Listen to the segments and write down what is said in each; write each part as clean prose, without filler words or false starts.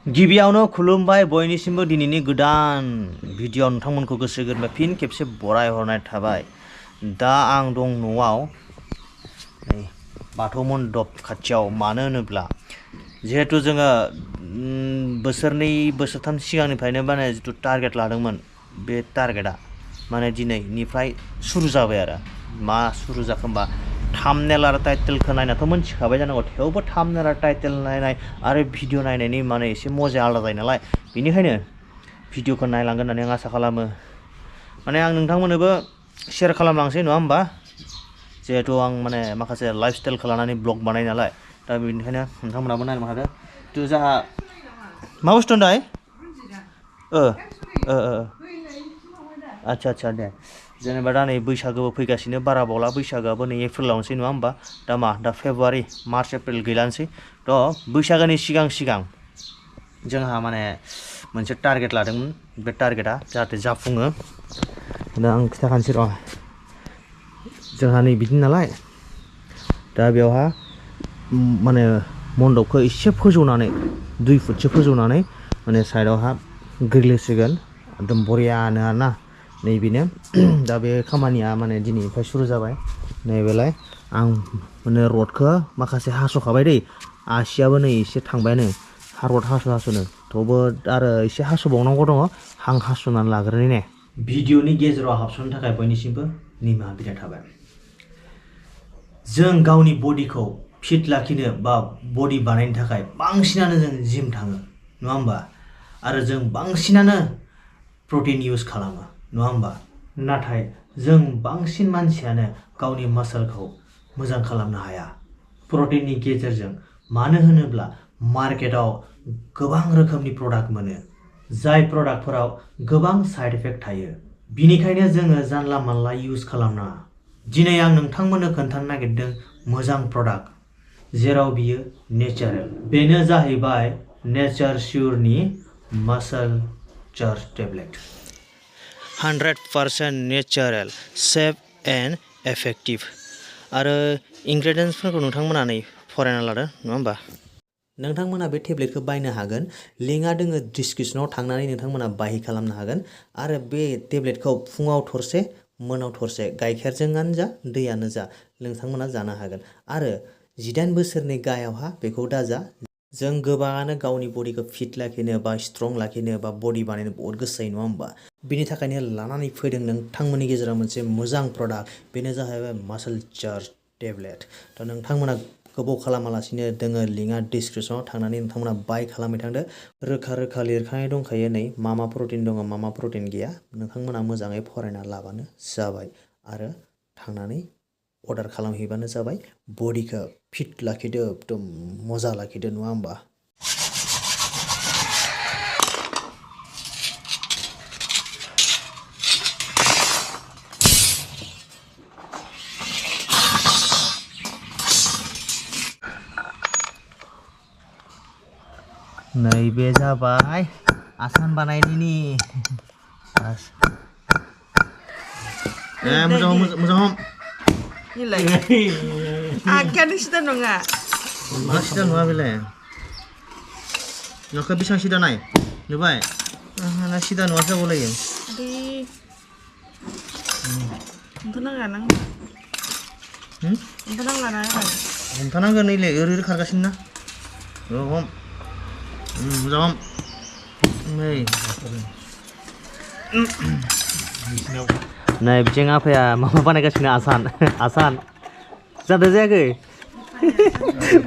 गिबियावनो खुलुमबाय बयनिसिमबो दिनैनि गोदान भिडिअ नोंथांमोनखौ गोसो गोरबोनिफ्राय फिन खेबसे बराय हरनाय थाबाय। दा आं दं न'आव बाथौ मन्दप खाथियाव, मानो होनोब्ला जिहेतु जोङो बोसोरनै बोसोरथाम सिगांनिफ्रायनो माने जिथु टारगेट लादोंमोन, बे टारगेटआ माने दिनैनिफ्राय सुरु जाबाय आरो। मा सुरु जाखो होमबा थाम्बनेल आरो टाइटेलखौ नायनाथ' मोनथिखाबाय जानांगौ, थेवबो थाम्बनेल आरो टाइटेल नायनाय आरो भिडिअ नायनायनि माने एसे मजाया आलादा जायो नालाय, बेनिखायनो भिडिअखौ नायलांगोन होननानै आं आसा खालामो। माने आं नोंथांमोननोबो शेयार खालामलांसै नङा होमबा, जिहेतु आं माने माखासे लाइफ स्टाइलखौ लानानै ब्लग बानाय नालाय, दा बेनिखायनो नोंथांमोनाबो नायनो हादो। जिथु जोंहा मा बुस्थु होनदाय आच्छा दे, जेनेबा दा नै बैसागोबो फैगासिनो, बारा बावला बैसागोआबो नै एप्रिलावनोसै नङा होमबा, दा फेब्रुवारि मार्च एप्रिल गैलानोसै। थ' बैसागोनि सिगां जोंहा माने मोनसे टारगेट लादोंमोन, बे टारगेटआ जाहाथे जाफुङो। दा आं खिथाखानोसै र', जोंहा नै बिदिनो नालाय, दा बेवहा माने मन्दपखौ एसे फोजौनानै 2 फुटसो फोजौनानै माने साइडआवहा ग्रिल होसिगोन, एकदम बरियानो आरोना। नैबेनो दा बे खामानिया माने दिनैनिफ्राय सुरु जाबाय। नैबेलाय आं माने रडखौ माखासे हास'खाबाय दै, आसियाबो नै एसे थांबायानो रड हास'नो, थेवबो आरो एसे हास'बावनांगौ दङ, आं हास'नानै लाग्रोनि ने। भिडिअनि गेजेराव हाबसननो थाखाय बयनिसिमबो निमाहा बिनाय थाबाय। जों गावनि बडिखौ फिट लाखिनो बा बडि बानायनो थाखाय बांसिनानो जों जिम थाङो नङा होमबा, आरो जों बांसिनानो प्रटिन इउज खालामो नङा होमबा, नाथाय जों बांसिन मानसियानो गावनि मासलखौ मोजां खालामनो हाया प्रटिननि गेजेरजों। मानो होनोब्ला मार्केटाव गोबां रोखोमनि प्रडाक्ट मोनो, जाय प्रडाक्टफोराव गोबां साइड इफेक्ट थायो, बिनिखायनो जोङो जानला मानला इउज खालामनाङा। दिनै आं नोंथांमोननो खोन्थानो नागिरदों मोजां प्रडाक्ट, जेराव बियो नेचारेल। बेनो जाहैबाय नेचार श्योरनि muscle charge tablet. 100% natural, safe and effective. आरो इंग्रेडियेन्ट्सफोरखौ नोंथांमोना नै फरायना लादो नङा होमबा। नोंथांमोना बे टेब्लेटखौ बायनो हागोन, लिंकआ दोङो डिसक्रिपसनाव, थांनानै नोंथांमोना बाय खालामनो हागोन। आरो बे टेब्लेटखौ फुङाव थरसे, मोनायाव थरसे, गाइखेरजोंआनो जा दैयानो जा नोंथांमोना जानो हागोन। आरो 18 बोसोरनि गाहायावहा बेखौ दाजा। जों गोबाङानो गावनि बडिखौ फिट लाखिनो बा स्ट्रं लाखिनो बा बडि बानायनो बहुत गोसो जायो नङा होमबा, बिनि थाखायनो लानानै फैदों नोंथांमोननि गेजेराव मोनसे मोजां प्रडाक्ट, बेनो जाहैबाय मासल चार्ज टेब्लेट। थ' नोंथांमोना गोबाव खालामालासिनो दोङो लिंकआ डिसक्रिपसनाव, थांनानै नोंथांमोना बाय खालामबाय थांदो। रोखा लिरखानाय दंखायो नै मा प्रटिन दङ मा प्रटिन गैया, नोंथांमोना मोजाङै फरायना लाबानो जाबाय आरो थांनानै अर्डार खालामहैबानो जाबाय। बडिखौ फिट लाखिदो, एकदम मजा लाखिदो नङा होमबा। नैबे जाबाय आसान बानायनायनि मोजां Nilai. Akan sida nonga. मा सिदा नङा बेलाय, नोंखौ बेसेबां सिदा नाय नुबाय, ना सिदा नङासो जाबावलायो। Di. Tenang kan nang. Tenang kan nang. हमथानांगोन नैलै ओरै खारगासिनो ना, हम मोजां हम नै बिथिं आफाया माबा बानायगासिनो, आसान जादों जायाखै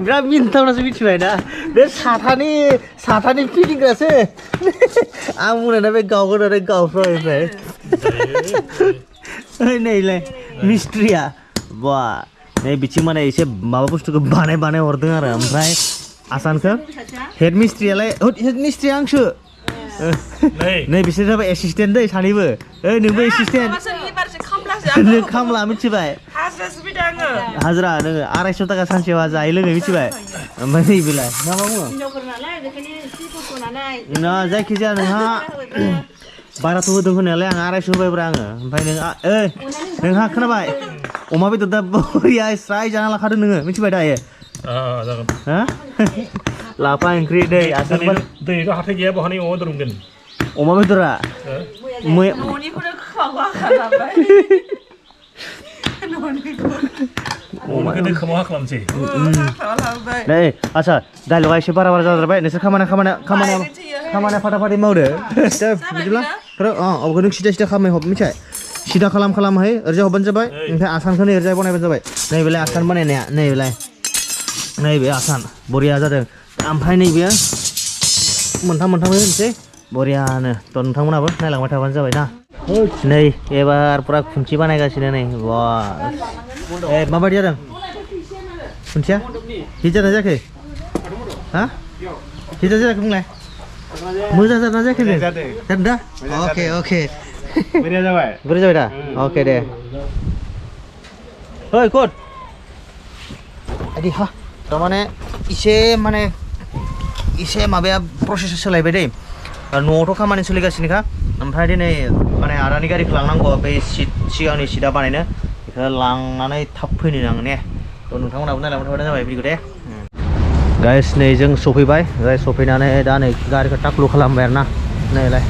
बिराद मिनिथावनासो मिथिबाय ना, बे साथानि फिदिंग्रासो आं बुंनाय बे गावगोन आरो गावफ्राय नैलाय मिस्ट्रिया बा नै बिथिं माने एसे माबा बुस्थुखौ बानाय हरदों आरो, ओमफ्राय आसानखौ हेड मिस्ट्रियालाय हेड मिस्ट्रिया आंसो नै बिसोर जाबाय एसिस्टेन्ट दै सानैबो, नोंबो एसिस्टेन्ट नों खामला मिथिबाय, हाजिरा नोङो 250 थाखा सानसेयाव जायै लोङै मिथिबाय। ओमफ्राय नैबेलाय मा बुङो ना, जायखिजाया नोंहा बाराथ' होदों होनायालाय, आं 250 होबायब्रा आङो। ओमफ्राय नोंहा खोनाबाय, अमा बेदर दा बरिया स्राय जाना लाखादों नोङो मिथिबाय दायो। लाफा ओंख्रि दै आसार दैथ' हाथाय गैया बहानि अमा बेदर मोनगोन अमा बेदरा न'निखौनो खोमावा खालामबाय न'निखौ अमाखौ खोमा हा खालामसै खालामबाय नै आच्छा डायलगा एसे बारा जाद्रायबाय नोंसोर खामानिया फाटाफाटि मावदो बिदिब्ला अबेखौ नों सिदा खालामै हब मिथिबाय सिदा खालामहै ओरैजाय हरबानो जाबाय ओमफ्राय आसानखौ नै ओरैजाय बनायबानो जाबाय नैबेलाय आसान बानायनाया नैबे आसान बरिया जादों ओमफ्राय नैबे मोनथाम होनोसै बरियानो थ' नोंथांमोनाबो नायलांबाय थाबानो जाबाय ना नै एबार पुरा खुन्थि बानायगासिनो नै बा माबायदि जादों खुन्थिया हिट जादों जायाखै हा हिट जायाखै बुंलाय मोजां जादों ना जायाखै जादों दा अके बोरै जाबाय दा अके दे ओइ कट आदि हा थारमाने इसे माबाया प्रसेसा सोलायबाय दै न'आवथ' खामानि सोलिगासिनोखा ओमफ्राय दिनै माने आदानि गारिखौ लांनांगौ बे सिगांनि सिटआ बानायनो बेखौ लांनानै थाब फैनो नाङो ने थ' नोंथांमोनाबो नायलांबाय थाबानो जाबाय बिदिखौ दे गाइस नै जों सफैबाय सफैनानै दा नै गारिखौ टाक्लु खालामबाय आरो ना नैलाय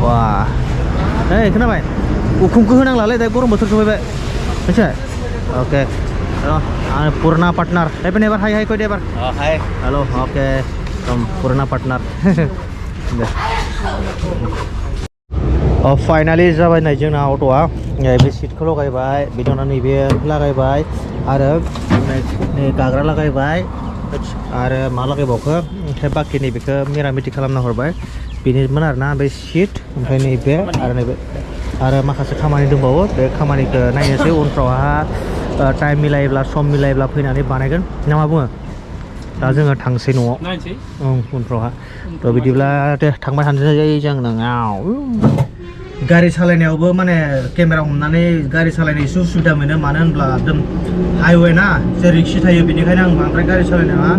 वा नै खोनाबाय उखुमखौ होनांलालै दा गरम बोथोर सफैबाय मिथिबाय अके आं पुराना पार्टनार एबार हाय कय दे एबार हाय हेलो अके पुराना पार्टनार फाइनालि जाबाय नै जोंना अट'आ बे सिटखौ लगायबाय बिनि उनाव नैबे लागायबाय आरो नै गाग्रा लागायबाय आरो मा लागायबावखो ओमफ्राय बाखि नैबेखौ मेरामिति खालामना हरबाय बेनिमोन आरोना बे सिट ओमफ्राय नैबे आरो माखासे खामानि दंबावो बे खामानिखौ नायनोसै उनफ्रावहा टाइम मिलायोब्ला सम मिलायोब्ला फैनानै बानायगोन ना मा बुङो दा जोङो थांसै न'आव उनफ्रावहा थ' बिदिब्ला दे थांबाय थानोसै जों नोंनाव गारि सालायनायावबो माने केमेरा हमनानै गारि सालायनो एसे उसुबिदा मोनो मानो होनब्ला एकदम हाइवे ना जे रिक्सि थायो बेनिखायनो आं बांद्राय गारि सालायनायावहा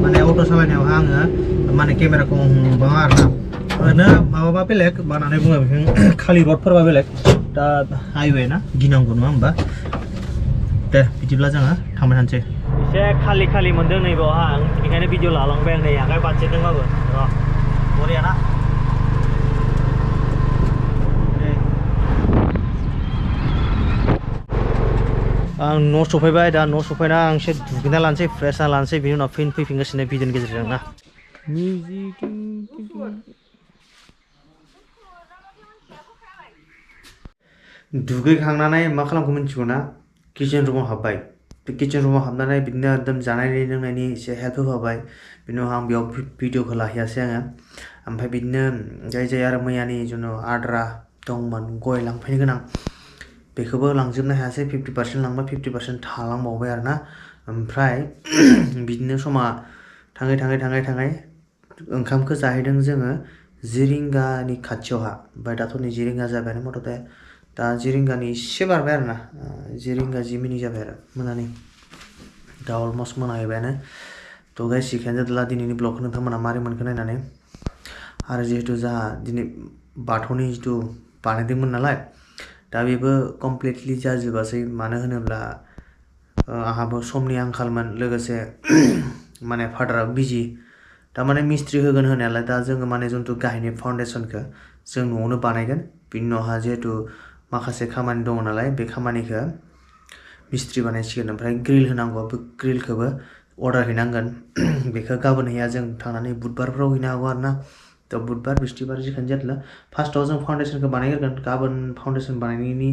माने अट' सालायनायावहा आङो माने केमेराखौ हमबाङा आरोना ओरैनो माबाबा बेलेग मानानै बुङो बेखौ खालि रडफोरबा बेलेग दा हाइवे ना गिनांगौ नङा होमबा दे बिदिब्ला जोङो थांबाय थानोसै एसे खालि मोनदों नैबावहा आं बेनिखायनो भिडिअ लालांबाय आं नै आखाइ बादजेदोंबाबो र' बरिया ना आं न' सफैबाय दा न' सफैना आं एसे दुगैना लानोसै फ्रेस जाना लानोसै बिनि उनाव फैफिनगासिनो भिडिअनि गेजेरजों ना दुगैखांनानै मा खालामखो मिन्थिगौ ना किचेन रुमाव हाबबाय बे किचेन रुमाव हाबनानै बिदिनो एकदम जानायनि लोंनायनि एसे हेल्प होफाबाय बिनि उनाव आं बेयाव भिडिअखौ लाहैयासै आङो ओमफ्राय बिदिनो जाय आरो मैयानि जुन' आद्रा दंमोन गय लांफैनो गोनां बेखौबो लांजोबनो हायासै 50% लांबाय 50% थालांबावबाय आरो ना ओमफ्राय बिदिनो समा थाङै ओंखामखौ जाहैदों जोङो 10 रिंगानि खाथियावहा ओमफ्राय दाथ' नै 10 रिंगा जाबायानो मथ'थे दा 10 रिंगानि एसे बारबाय आरो ना 10 रिंगा 10 मिनिट जाबाय आरो मोनानि दा अलमस्ट मोनाहैबायानो थ' गाइस एखायनो जादोंला दिनैनि ब्लगखौ नोंथांमोना मारै मोनखो नायनानै आरो जिहेतु जोंहा दिनै बाथौनि जिथु बानायदोंमोन नालाय दा बेबो कमप्लिटलि जाजोबासै मानो होनोब्ला आंहाबो समनि आंखालमोन लोगोसे माने फादाराबो बिजि थारमाने मिस्ट्रि होगोन होनायालाय दा जोङो माने जिथु गाहायनि फाउन्डेसनखौ जों न'आवनो बानायगोन बिनि उनावहा जिहेतु माखासे खामानि दङ नालाय बे खामानिखौ मिस्ट्रि बानायसिगोन ओमफ्राय ग्रिल होनांगौ बे ग्रिलखौबो अर्डार हैनांगोन बेखौ गाबोन हैया जों थांनानै बुधबारफ्राव हैनो हागौ आरो ना थ' बुधबार बिस्थिबार जिखुनु जादोंला फार्स्टआव जों फाउन्डेसनखौ बानायग्रोगोन गाबोन फाउन्डेसन बानायनायनि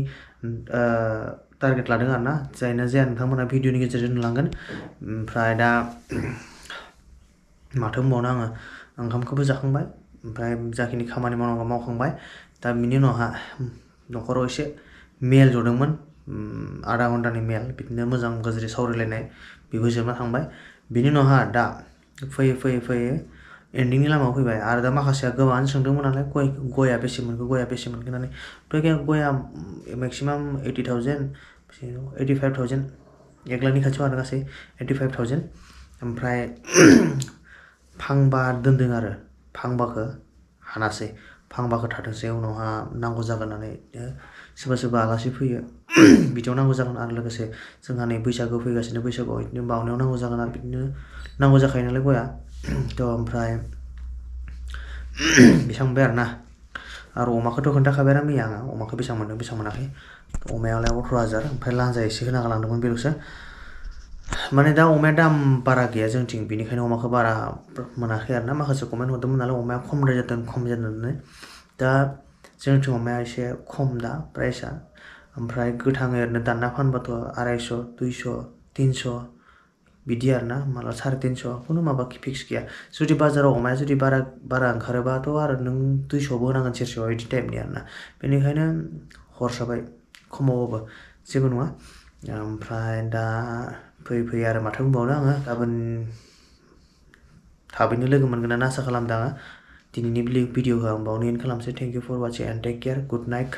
टारगेट लादों आरो ना जायना जाया नोंथांमोना भिडिअनि गेजेरजों नुलांगोन ओमफ्राय दा माथो बुंबावनो आङो ओंखामखौबो जाखांबाय ओमफ्राय जाखिनि खामानि मावनांगौ मावखांबाय दा बिनि उनावहा न'खराव एसे मेल जदोंमोन आधा घन्टानि मेल बिदिनो मोजां गाज्रि सावरायलायनाय बेबो जोबना थांबाय बिनि उनावहा दा फैयै एन्डिंनि लामायाव फैबाय आरो दा माखासेया गोबाङानो सोंदोंमोन नालाय गया बेसे मोनखो होननानै थ' गया मेक्सिमाम 80,000 85,000 1 लाखनि खाथियाव आरो गासै 85,000 ओमफ्राय फांबा दोनदों आरो फांबाखौ हानासै फांबाखौ थाथोंसै उनावहा नांगौ जागोन होननानै सोरबा आलासि फैयो बिदियाव नांगौ जागोन आरो लोगोसे जोंहा नै बैसागो फैगासिनो बैसागोआव बिदिनो बावनायाव नांगौ जागोन आरो बिदिनो नांगौ जाखायो नालाय गया थ' ओमफ्राय बेसेबां मोनबाय आरोना आरो अमाखौथ' खोन्थाखाबाय आरो मैया आङो अमाखौ बेसेबां मोनदों बेसेबां मोनाखै अमायालाय 18,000 ओमफ्राय लान्जा एसे होना गालांदोंमोन बेल'सो माने दा अमाया दाम बारा गैया जोंथिं बेनिखायनो अमाखौ बारा मोनाखै आरोना माखासे कमेन्ट हरदोंमोन नालाय अमाया खमद्राय जादों खम जादों होननानै दा जोंथिं अमाया एसे खम दा प्राइसआ ओमफ्राय गोथाङै ओरैनो दानना फानबाथ' 250 200 300 बिदि आरोना माला 350 खुनु माबा फिक्स गैया जुदि बाजाराव अमाया जुदि बारा ओंखारोबाथ' आरो नों 200बो होनांगोन सेरसेयाव बिदि टाइपनि आरोना बेनिखायनो हरसाबाय खमावबाबो जेबो नङा ओमफ्राय दा फैयै आरो माथो बुंबावनो आङो गाबोन थाबैनो लोगो मोनगोन होनना आसा खालामदों आङो दिनैनि भिडिअखौ आं बावनो एन्ड खालामसै thank you for watching and take care good night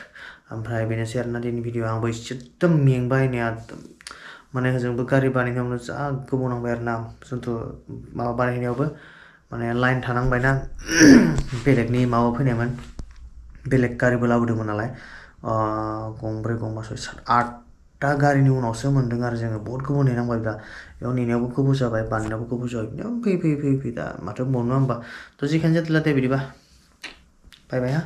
ओमफ्राय बेनोसै आरोना दिनैनि भिडिअ आंबो एकदम मेंबाय होननाया माने हजोंबो गारि बानायनायावनो जा गोबाव नांबाय आरोना जोंथ' माबा बानायनायावबो माने लाइन थानांबायना बेलेगनि माबा फैनायमोन बेलेग गारिबो लाबोदोंमोन नालाय गंब्रै गंबा 8टा गारिनि उनावसो मोन्दों आरो जोङो बहुत गोबाव नेनांबाय दा बेयाव नेनायावबो गोबाव जाबाय बानायनायावबो गोबाव जाबाय बिदिनो फैयै दा माथो बुंबावनो होमबा थ' जेखियानो जादोला दे बिदिबा बाय बाय हा